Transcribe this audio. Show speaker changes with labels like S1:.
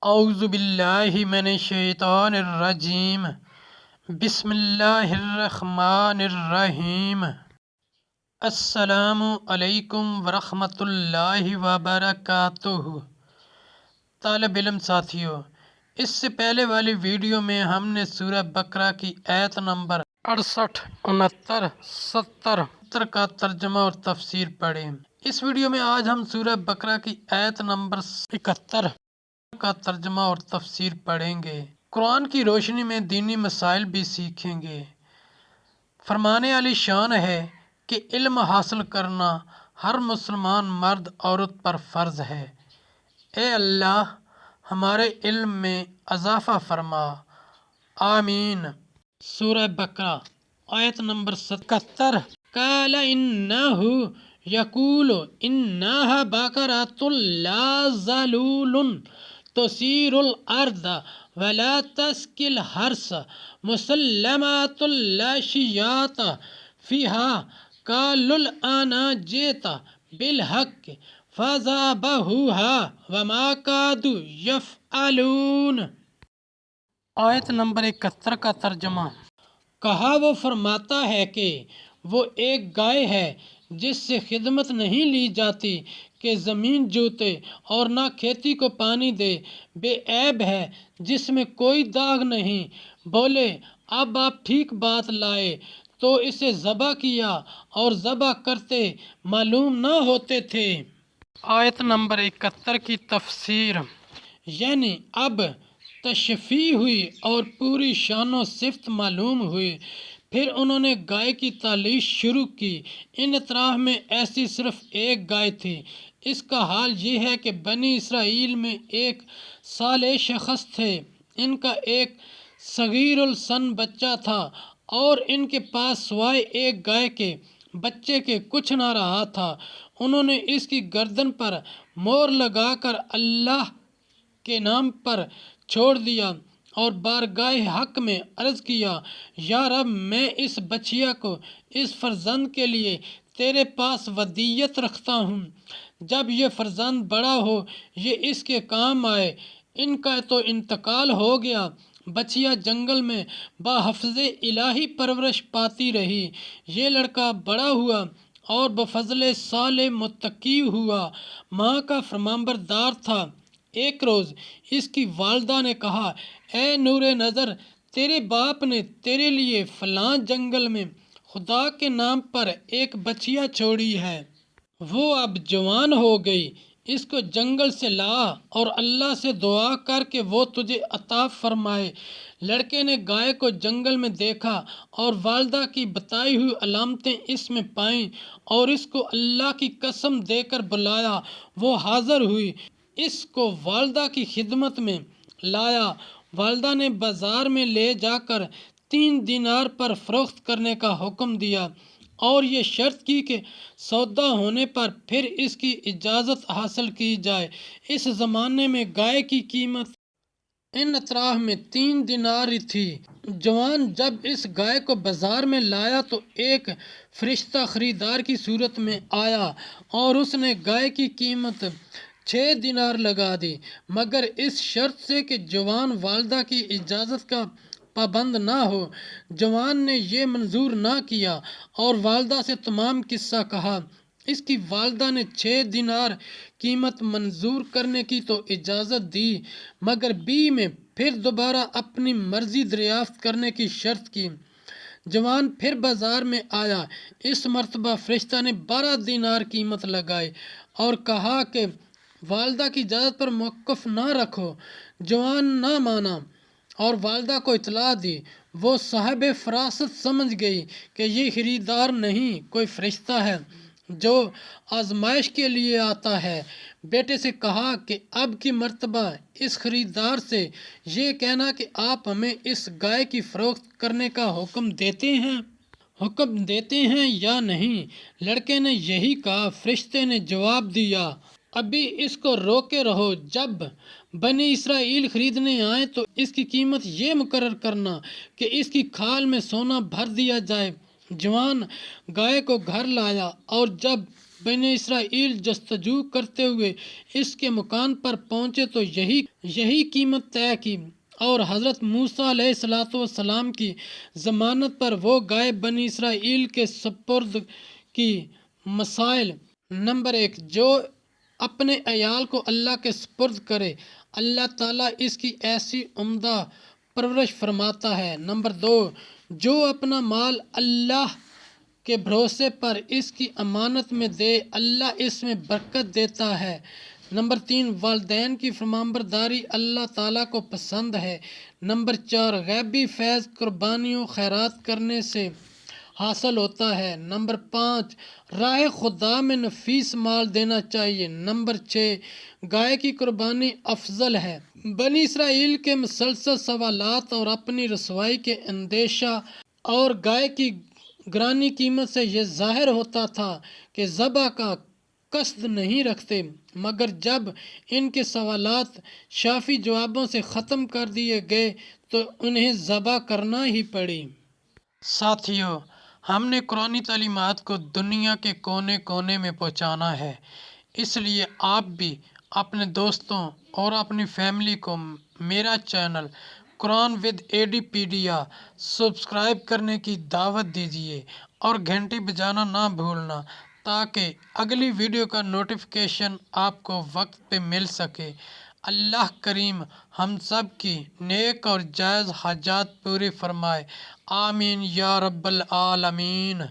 S1: اعوذ باللہ من الشیطان الرجیم، بسم اللہ الرحمن الرحیم۔ السلام علیکم ورحمۃ اللہ وبرکاتہ۔ طالب علم ساتھیوں، اس سے پہلے والی ویڈیو میں ہم نے سورہ بقرہ کی آیت نمبر 68، 69، 70 کا ترجمہ اور تفسیر پڑھی۔ اس ویڈیو میں آج ہم سورہ بقرہ کی آیت نمبر 71 کا ترجمہ اور تفسیر پڑھیں گے۔ قرآن کی روشنی میں دینی مسائل بھی سیکھیں گے۔ فرمانے علی شان ہے کہ علم حاصل کرنا ہر مسلمان مرد عورت پر فرض ہے۔ اے اللہ، ہمارے علم میں اضافہ فرما، آمین۔ سورہ بقرہ آیت نمبر 71۔ قال انہ یقول انہا بقرۃ لا ذلول تثیر الارض ولا تسقی الحرث مسلمۃ لا شیاۃ فیہا قالوا الآن جئت بالحق فذبحوها وما کادوا یفعلون۔ آیت نمبر 71 کا ترجمہ۔ کہا، وہ فرماتا ہے کہ وہ ایک گائے ہے جس سے خدمت نہیں لی جاتی کہ زمین جوتے اور نہ کھیتی کو پانی دے، بے عیب ہے جس میں کوئی داغ نہیں۔ بولے، اب آپ ٹھیک بات لائے تو اسے ذبح کیا اور ذبح کرتے معلوم نہ ہوتے تھے۔ آیت نمبر 71 کی تفسیر۔ یعنی اب تشفیع ہوئی اور پوری شان و صفت معلوم ہوئی۔ پھر انہوں نے گائے کی تالیش شروع کی۔ ان اطراف میں ایسی صرف ایک گائے تھی۔ اس کا حال یہ ہے کہ بنی اسرائیل میں ایک صالح شخص تھے۔ ان کا ایک صغیر السن بچہ تھا اور ان کے پاس سوائے ایک گائے کے بچے کے کچھ نہ رہا تھا۔ انہوں نے اس کی گردن پر مہر لگا کر اللہ کے نام پر چھوڑ دیا اور بارگاہ حق میں عرض کیا، یا رب، میں اس بچیا کو اس فرزند کے لیے تیرے پاس ودیعت رکھتا ہوں۔ جب یہ فرزند بڑا ہو یہ اس کے کام آئے۔ ان کا تو انتقال ہو گیا۔ بچیا جنگل میں بحفظ الہی پرورش پاتی رہی۔ یہ لڑکا بڑا ہوا اور بفضل صالح متقی ہوا، ماں کا فرمانبردار تھا۔ ایک روز اس کی والدہ نے کہا، اے نور نظر، تیرے باپ نے تیرے لیے فلاں جنگل میں خدا کے نام پر ایک بچیا چھوڑی ہے۔ وہ اب جوان ہو گئی، اس کو جنگل سے لا اور اللہ سے دعا کر کہ وہ تجھے عطا فرمائے۔ لڑکے نے گائے کو جنگل میں دیکھا اور والدہ کی بتائی ہوئی علامتیں اس میں پائیں اور اس کو اللہ کی قسم دے کر بلایا۔ وہ حاضر ہوئی، اس کو والدہ کی خدمت میں لایا۔ والدہ نے بازار میں لے جا کر 3 دینار پر فروخت کرنے کا حکم دیا اور یہ شرط کی کہ سودا ہونے پر پھر اس کی اجازت حاصل کی جائے۔ اس زمانے میں گائے کی قیمت ان اطراف میں 3 دینار تھی۔ جوان جب اس گائے کو بازار میں لایا تو ایک فرشتہ خریدار کی صورت میں آیا اور اس نے گائے کی قیمت 6 دینار لگا دی، مگر اس شرط سے کہ جوان والدہ کی اجازت کا پابند نہ ہو۔ جوان نے یہ منظور نہ کیا اور والدہ سے تمام قصہ کہا۔ اس کی والدہ نے 6 دینار قیمت منظور کرنے کی تو اجازت دی، مگر میں پھر دوبارہ اپنی مرضی دریافت کرنے کی شرط کی۔ جوان پھر بازار میں آیا۔ اس مرتبہ فرشتہ نے 12 دینار قیمت لگائی اور کہا کہ والدہ کی اجازت پر موقف نہ رکھو۔ جوان نہ مانا اور والدہ کو اطلاع دی۔ وہ صاحب فراست سمجھ گئی کہ یہ خریدار نہیں، کوئی فرشتہ ہے جو آزمائش کے لیے آتا ہے۔ بیٹے سے کہا کہ اب کی مرتبہ اس خریدار سے یہ کہنا کہ آپ ہمیں اس گائے کی فروخت کرنے کا حکم دیتے ہیں یا نہیں۔ لڑکے نے یہی کہا۔ فرشتے نے جواب دیا، ابھی اس کو روکے رہو، جب بنی اسرائیل خریدنے آئیں تو اس کی قیمت یہ مقرر کرنا کہ اس کی کھال میں سونا بھر دیا جائے۔ جوان گائے کو گھر لایا اور جب بنی اسرائیل جستجو کرتے ہوئے اس کے مکان پر پہنچے تو یہی قیمت طے کی، اور حضرت موسیٰ علیہ السلام کی ضمانت پر وہ گائے بنی اسرائیل کے سپرد کی۔ مسائل: نمبر 1، جو اپنے عیال کو اللہ کے سپرد کرے، اللہ تعالیٰ اس کی ایسی عمدہ پرورش فرماتا ہے۔ نمبر 2، جو اپنا مال اللہ کے بھروسے پر اس کی امانت میں دے، اللہ اس میں برکت دیتا ہے۔ نمبر 3، والدین کی فرمانبرداری اللہ تعالیٰ کو پسند ہے۔ نمبر 4، غیبی فیض قربانیوں خیرات کرنے سے حاصل ہوتا ہے۔ نمبر 5، راہ خدا میں نفیس مال دینا چاہیے۔ نمبر 6، گائے کی قربانی افضل ہے۔ بنی اسرائیل کے مسلسل سوالات اور اپنی رسوائی کے اندیشہ اور گائے کی گرانی قیمت سے یہ ظاہر ہوتا تھا کہ ذبح کا قصد نہیں رکھتے، مگر جب ان کے سوالات شافی جوابوں سے ختم کر دیے گئے تو انہیں ذبح کرنا ہی پڑی۔ ساتھیو، ہم نے قرآنی تعلیمات کو دنیا کے کونے کونے میں پہنچانا ہے، اس لیے آپ بھی اپنے دوستوں اور اپنی فیملی کو میرا چینل قرآن ود ایڈی پیڈیا سبسکرائب کرنے کی دعوت دیجیے اور گھنٹی بجانا نہ بھولنا، تاکہ اگلی ویڈیو کا نوٹیفیکیشن آپ کو وقت پہ مل سکے۔ اللہ کریم ہم سب کی نیک اور جائز حاجات پوری فرمائے، آمین یا رب العالمین۔